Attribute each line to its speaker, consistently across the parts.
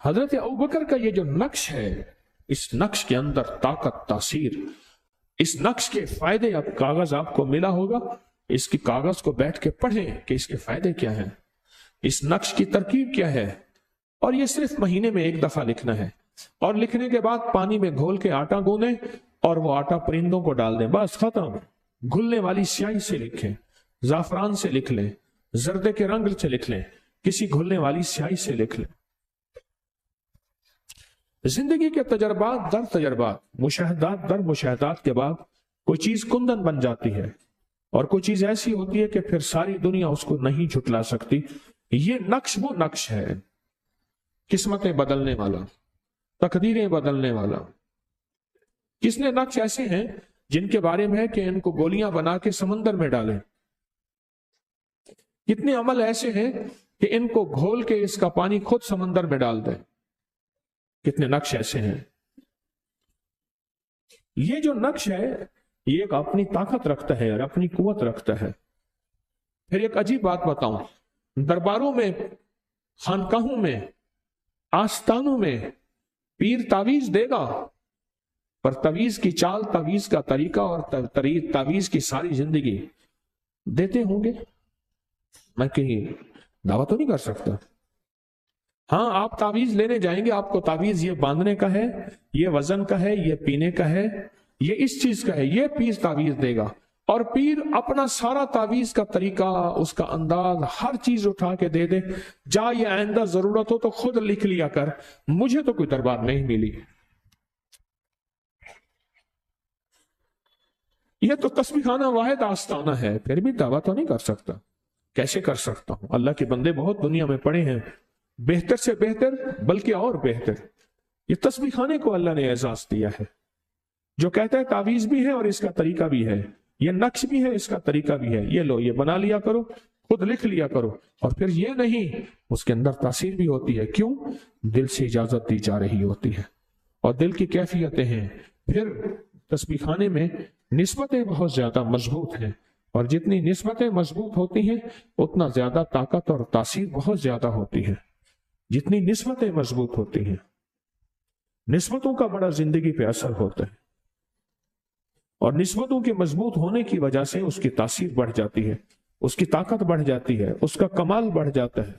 Speaker 1: حضرت ابوبکر کا یہ جو نقش ہے، اس نقش کے اندر طاقت، تاثیر، اس نقش کے فائدے، اب کاغذ آپ کو ملا ہوگا، اس کی کاغذ کو بیٹھ کے پڑھیں کہ اس کے فائدے کیا ہیں، اس نقش کی ترکیب کیا ہے، اور یہ صرف مہینے میں ایک دفعہ لکھنا ہے، اور لکھنے کے بعد پانی میں گھول کے آٹا گوندیں اور وہ آٹا پرندوں کو ڈال دیں، بس ختم۔ گھلنے والی سیاہی سے لکھیں، زعفران سے لکھ لیں، زردے کے رنگ سے لکھ لیں، کسی گھلنے والی سیاہی سے لکھ لیں۔ زندگی کے تجربات در تجربات، مشاہدات در مشاہدات کے بعد کوئی چیز کندن بن جاتی ہے، اور کوئی چیز ایسی ہوتی ہے کہ پھر ساری دنیا اس کو نہیں جھٹلا سکتی۔ یہ نقش وہ نقش ہے، قسمتیں بدلنے والا، تقدیریں بدلنے والا۔ کس نے نقش ایسے ہیں جن کے بارے میں ہے کہ ان کو گولیاں بنا کے سمندر میں ڈالیں؟ کتنے عمل ایسے ہیں کہ ان کو گھول کے اس کا پانی خود سمندر میں ڈال دیں؟ کتنے نقش ایسے ہیں؟ یہ جو نقش ہے یہ ایک اپنی طاقت رکھتا ہے اور اپنی قوت رکھتا ہے۔ پھر ایک عجیب بات بتاؤں، درباروں میں، خانقاہوں میں، آستانوں میں پیر تعویذ دے گا، پر تعویذ کی چال، تعویذ کا طریقہ اور تعویذ کی ساری زندگی دیتے ہوں گے؟ میں کہیں دعویٰ تو نہیں کر سکتا۔ ہاں، آپ تعویذ لینے جائیں گے، آپ کو تعویذ یہ باندھنے کا ہے، یہ وزن کا ہے، یہ پینے کا ہے، یہ اس چیز کا ہے، یہ پیر تعویذ دے گا، اور پیر اپنا سارا تعویذ کا طریقہ، اس کا انداز، ہر چیز اٹھا کے دے دے، جا یہ آئندہ ضرورت ہو تو خود لکھ لیا کر، مجھے تو کوئی دربار نہیں ملی۔ یہ تو تسبیح خانہ واحد آستانہ ہے، پھر بھی دعویٰ تو نہیں کر سکتا۔ کیسے کر سکتا ہوں؟ اللہ کے بندے بہت دنیا میں پڑے ہیں، بہتر سے بہتر، بلکہ اور بہتر۔ یہ تسبیح خانے کو اللہ نے اعزاز دیا ہے، جو کہتا ہے تعویذ بھی ہے اور اس کا طریقہ بھی ہے، یہ نقش بھی ہے، اس کا طریقہ بھی ہے، یہ لو، یہ بنا لیا کرو، خود لکھ لیا کرو، اور پھر یہ نہیں، اس کے اندر تاثیر بھی ہوتی ہے۔ کیوں؟ دل سے اجازت دی جا رہی ہوتی ہے، اور دل کی کیفیتیں ہیں۔ پھر تسبیح خانے میں نسبتیں بہت زیادہ مضبوط ہیں، اور جتنی نسبتیں مضبوط ہوتی ہیں اتنا زیادہ طاقت اور تاثیر بہت زیادہ ہوتی ہے۔ جتنی نسبتیں مضبوط ہوتی ہیں، نسبتوں کا بڑا زندگی پہ اثر ہوتا ہے، اور نسبتوں کے مضبوط ہونے کی وجہ سے اس کی تاثیر بڑھ جاتی ہے، اس کی طاقت بڑھ جاتی ہے، اس کا کمال بڑھ جاتا ہے۔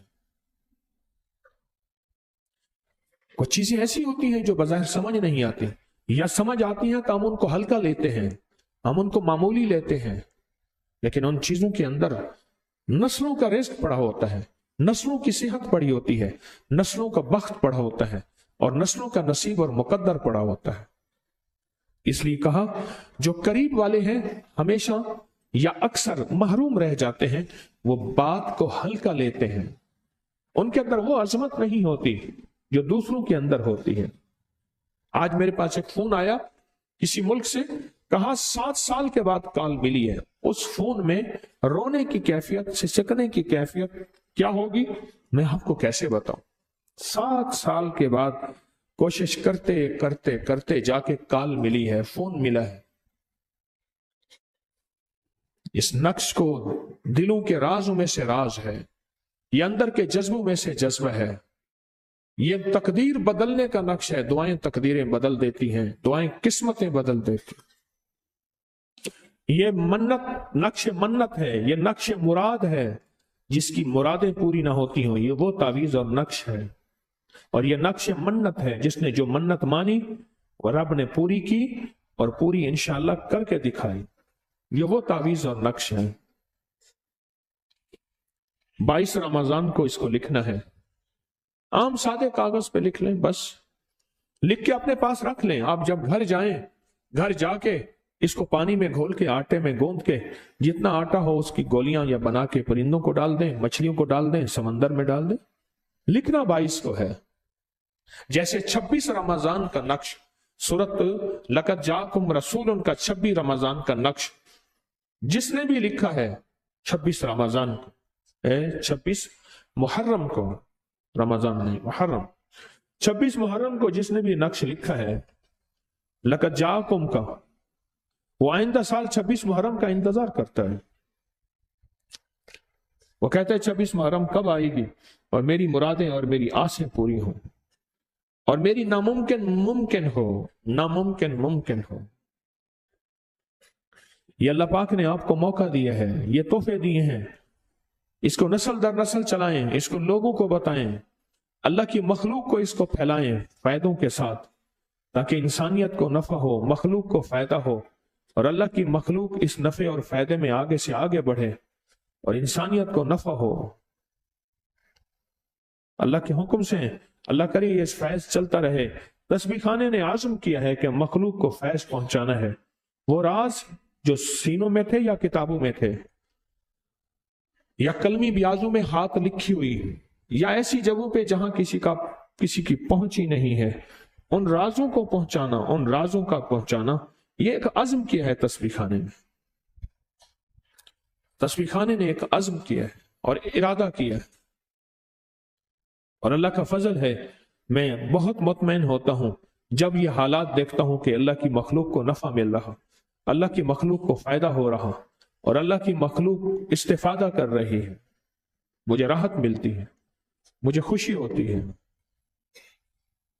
Speaker 1: کچھ چیزیں ایسی ہوتی ہیں جو بظاہر سمجھ نہیں آتی، یا سمجھ آتی ہیں تو ہم ان کو ہلکا لیتے ہیں، ہم ان کو معمولی لیتے ہیں، لیکن ان چیزوں کے اندر نسلوں کا رزق پڑا ہوتا ہے، نسلوں کی صحت پڑی ہوتی ہے، نسلوں کا بخت پڑا ہوتا ہے، اور نسلوں کا نصیب اور مقدر پڑا ہوتا ہے۔ اس لیے کہا جو قریب والے ہیں ہمیشہ یا اکثر محروم رہ جاتے ہیں، وہ بات کو ہلکا لیتے ہیں، ان کے اندر وہ عظمت نہیں ہوتی جو دوسروں کے اندر ہوتی ہے۔ آج میرے پاس ایک فون آیا کسی ملک سے، کہا 7 سال کے بعد کال ملی ہے، اس فون میں رونے کی کیفیت، سسکنے کی کیفیت کیا ہوگی میں آپ کو کیسے بتاؤں۔ 7 سال کے بعد کوشش کرتے کرتے کرتے جا کے کال ملی ہے، فون ملا ہے۔ اس نقش کو دلوں کے رازوں میں سے راز ہے، یہ اندر کے جذبوں میں سے جذبہ ہے، یہ تقدیر بدلنے کا نقش ہے۔ دعائیں تقدیریں بدل دیتی ہیں، دعائیں قسمتیں بدل دیتی ہیں۔ یہ منت نقش منت ہے، یہ نقش مراد ہے، جس کی مرادیں پوری نہ ہوتی ہوں، یہ وہ تعویذ اور نقش ہے۔ اور یہ نقش منت ہے، جس نے جو منت مانی وہ رب نے پوری کی، اور پوری انشاءاللہ کر کے دکھائی، یہ وہ تعویذ اور نقش ہے۔ 22 رمضان کو اس کو لکھنا ہے، عام سادے کاغذ پہ لکھ لیں، بس لکھ کے اپنے پاس رکھ لیں۔ آپ جب گھر جائیں، گھر جا کے اس کو پانی میں گھول کے، آٹے میں گوندھ کے، جتنا آٹا ہو اس کی گولیاں یا بنا کے پرندوں کو ڈال دیں، مچھلیوں کو ڈال دیں، سمندر میں ڈال دیں۔ لکھنا 22 کو ہے۔ جیسے 26 رمضان کا نقش، سورت لقد جاءکم رسول کا 26 رمضان کا نقش جس نے بھی لکھا ہے 26 رمضان کو، 26 محرم کو، رمضان نہیں محرم، 26 محرم کو جس نے بھی نقش لکھا ہے لقد جاءکم کا، وہ آئندہ سال 26 محرم کا انتظار کرتا ہے۔ وہ کہتا ہے 26 محرم کب آئے گی اور میری مرادیں اور میری آسیں پوری ہوں۔ اور میری ناممکن ممکن ہو، ناممکن ممکن ہو۔ یہ اللہ پاک نے آپ کو موقع دیا ہے، یہ تحفے دیے ہیں، اس کو نسل در نسل چلائیں، اس کو لوگوں کو بتائیں، اللہ کی مخلوق کو اس کو پھیلائیں فائدوں کے ساتھ، تاکہ انسانیت کو نفع ہو، مخلوق کو فائدہ ہو، اور اللہ کی مخلوق اس نفع اور فائدے میں آگے سے آگے بڑھے اور انسانیت کو نفع ہو۔ اللہ کے حکم سے اللہ کرے یہ فیض چلتا رہے۔ تسبیح خانے نے عزم کیا ہے کہ مخلوق کو فیض پہنچانا ہے، وہ راز جو سینوں میں تھے یا کتابوں میں تھے یا قلمی بیازوں میں ہاتھ لکھی ہوئی یا ایسی جگہوں پہ جہاں کسی کی پہنچ ہی نہیں ہے، ان رازوں کو پہنچانا، ان رازوں کا پہنچانا، یہ ایک عزم کیا ہے تسبیح خانے میں۔ تسبیح خانے نے ایک عزم کیا ہے اور ارادہ کیا ہے، اور اللہ کا فضل ہے، میں بہت مطمئن ہوتا ہوں جب یہ حالات دیکھتا ہوں کہ اللہ کی مخلوق کو نفع مل رہا، اللہ کی مخلوق کو فائدہ ہو رہا اور اللہ کی مخلوق استفادہ کر رہی ہے، مجھے راحت ملتی ہے، مجھے خوشی ہوتی ہے۔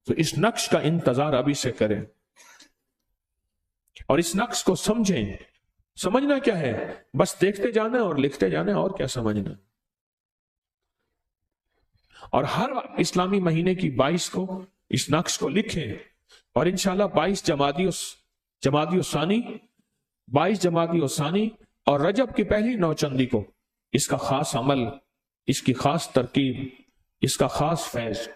Speaker 1: تو اس نقش کا انتظار ابھی سے کریں اور اس نقش کو سمجھیں۔ سمجھنا کیا ہے؟ بس دیکھتے جانا اور لکھتے جانا، اور کیا سمجھنا۔ اور ہر اسلامی مہینے کی 22 کو اس نقش کو لکھیں، اور انشاءاللہ 22 جمادی الثانی 22 جمادی الثانی اور رجب کی پہلی نوچندی کو اس کا خاص عمل، اس کی خاص ترکیب، اس کا خاص فیض۔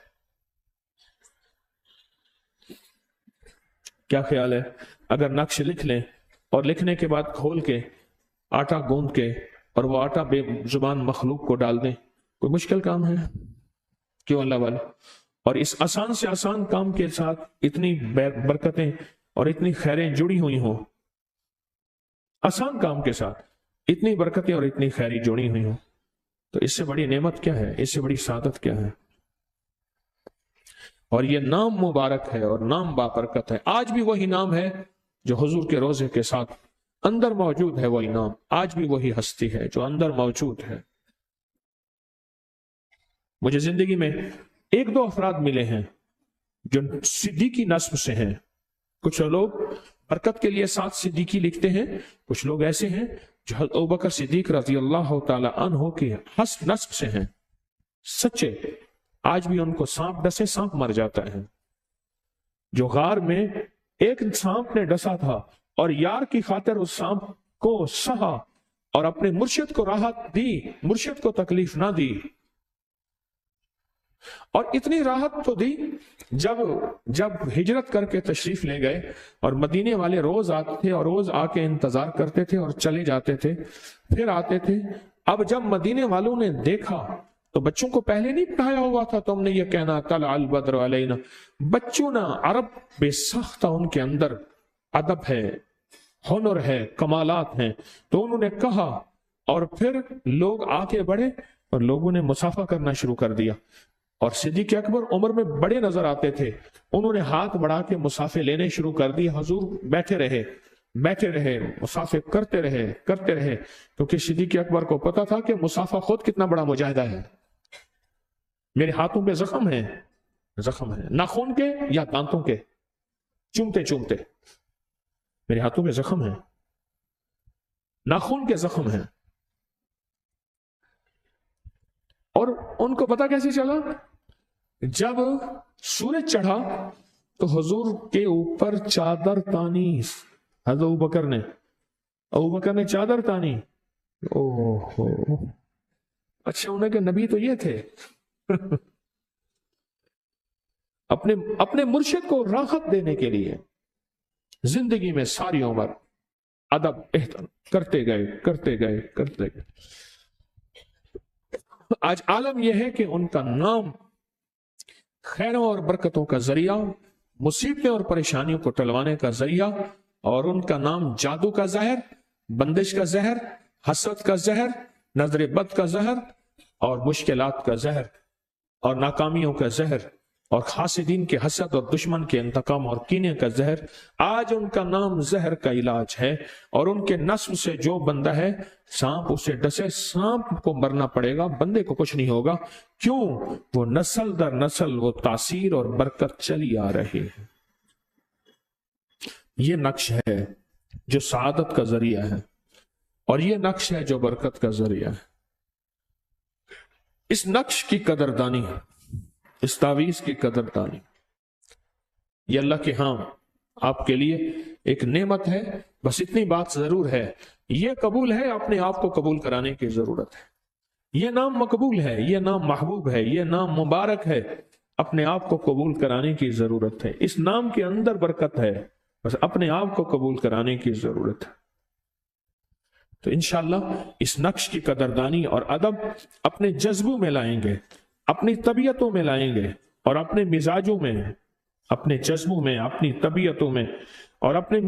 Speaker 1: کیا خیال ہے اگر نقش لکھ لیں اور لکھنے کے بعد کھول کے آٹا گوندھ کے اور وہ آٹا بے زبان مخلوق کو ڈال دیں؟ کوئی مشکل کام ہے؟ کیوں اللہ والا؟ اور اس آسان سے آسان کام کے ساتھ اتنی برکتیں اور اتنی خیریں جڑی ہوئی ہوں، آسان کام کے ساتھ اتنی برکتیں اور اتنی خیری جڑی ہوئی ہوں، تو اس سے بڑی نعمت کیا ہے؟ اس سے بڑی سعادت کیا ہے؟ اور یہ نام مبارک ہے اور نام بابرکت ہے۔ آج بھی وہی نام ہے جو حضور کے روزے کے ساتھ اندر موجود ہے، وہی نام آج بھی وہی ہستی ہے جو اندر موجود ہے۔ مجھے زندگی میں 1-2 افراد ملے ہیں جو صدیقی نسب سے ہیں۔ کچھ لوگ برکت کے لیے ساتھ صدیقی لکھتے ہیں، کچھ لوگ ایسے ہیں جو حضرت ابوبکر صدیق رضی اللہ تعالی عنہ کے حسب نسب سے ہیں، سچے۔ آج بھی ان کو سانپ ڈسے، سانپ مر جاتا ہے۔ جو غار میں ایک سانپ نے ڈسا تھا اور یار کی خاطر اس سانپ کو سہا اور اپنے مرشد کو راحت دی، مرشد کو تکلیف نہ دی، اور اتنی راحت تو دی جب ہجرت کر کے تشریف لے گئے اور مدینے والے روز آتے تھے اور روز آ کے انتظار کرتے تھے اور چلے جاتے تھے، پھر آتے تھے۔ اب جب مدینے والوں نے دیکھا تو بچوں کو پہلے نہیں پڑھایا ہوا تھا تو ہم نے یہ کہنا طلع البدر علینا، بچوں نا عرب بے ساختہ ان کے اندر ادب ہے، ہنر ہے، کمالات ہیں، تو انہوں نے کہا، اور پھر لوگ آگے بڑھے اور لوگوں نے مسافہ کرنا شروع کر دیا، اور صدیق اکبر عمر میں بڑے نظر آتے تھے، انہوں نے ہاتھ بڑھا کے مسافے لینے شروع کر دیے۔ حضور بیٹھے رہے مسافے کرتے رہے کیونکہ صدیق اکبر کو پتا تھا کہ مسافہ خود کتنا بڑا مجاہدہ ہے۔ میرے ہاتھوں پہ زخم ہے ناخن کے یا دانتوں کے، چومتے میرے ہاتھوں پہ زخم ہے، ناخن کے زخم ہیں۔ اور ان کو پتا کیسے چلا؟ جب سورج چڑھا تو حضور کے اوپر چادر تانی، حضرت ابوبکر نے چادر تانی۔ اچھا، انہیں کہ نبی تو یہ تھے۔ اپنے مرشد کو راحت دینے کے لیے زندگی میں ساری عمر ادب احترام کرتے گئے۔ آج عالم یہ ہے کہ ان کا نام خیروں اور برکتوں کا ذریعہ، مصیبتیں اور پریشانیوں کو ٹلوانے کا ذریعہ، اور ان کا نام جادو کا زہر، بندش کا زہر، حسد کا زہر، نظر بد کا زہر، اور مشکلات کا زہر، اور ناکامیوں کا زہر، اور حاسدین کے حسد اور دشمن کے انتقام اور کینے کا زہر، آج ان کا نام زہر کا علاج ہے، اور ان کے نسل سے جو بندہ ہے سانپ اسے ڈسے، سانپ کو مرنا پڑے گا، بندے کو کچھ نہیں ہوگا۔ کیوں؟ وہ نسل در نسل وہ تاثیر اور برکت چلی آ رہی ہے۔ یہ نقش ہے جو سعادت کا ذریعہ ہے، اور یہ نقش ہے جو برکت کا ذریعہ ہے۔ اس نقش کی قدردانی، اس تعویذ کی قدردانی، یہ اللہ کے ہاں آپ کے لیے ایک نعمت ہے۔ بس اتنی بات ضرور ہے، یہ قبول ہے، اپنے آپ کو قبول کرانے کی ضرورت ہے۔ یہ نام مقبول ہے، یہ نام محبوب ہے، یہ نام مبارک ہے، اپنے آپ کو قبول کرانے کی ضرورت ہے۔ اس نام کے اندر برکت ہے، بس اپنے آپ کو قبول کرانے کی ضرورت ہے۔ تو انشاءاللہ اس نقش کی قدردانی اور ادب اپنے جذبوں میں لائیں گے، اپنی طبیعتوں میں لائیں گے، اور اپنے مزاجوں میں، اپنے جذبوں میں، اپنی طبیعتوں میں اور اپنے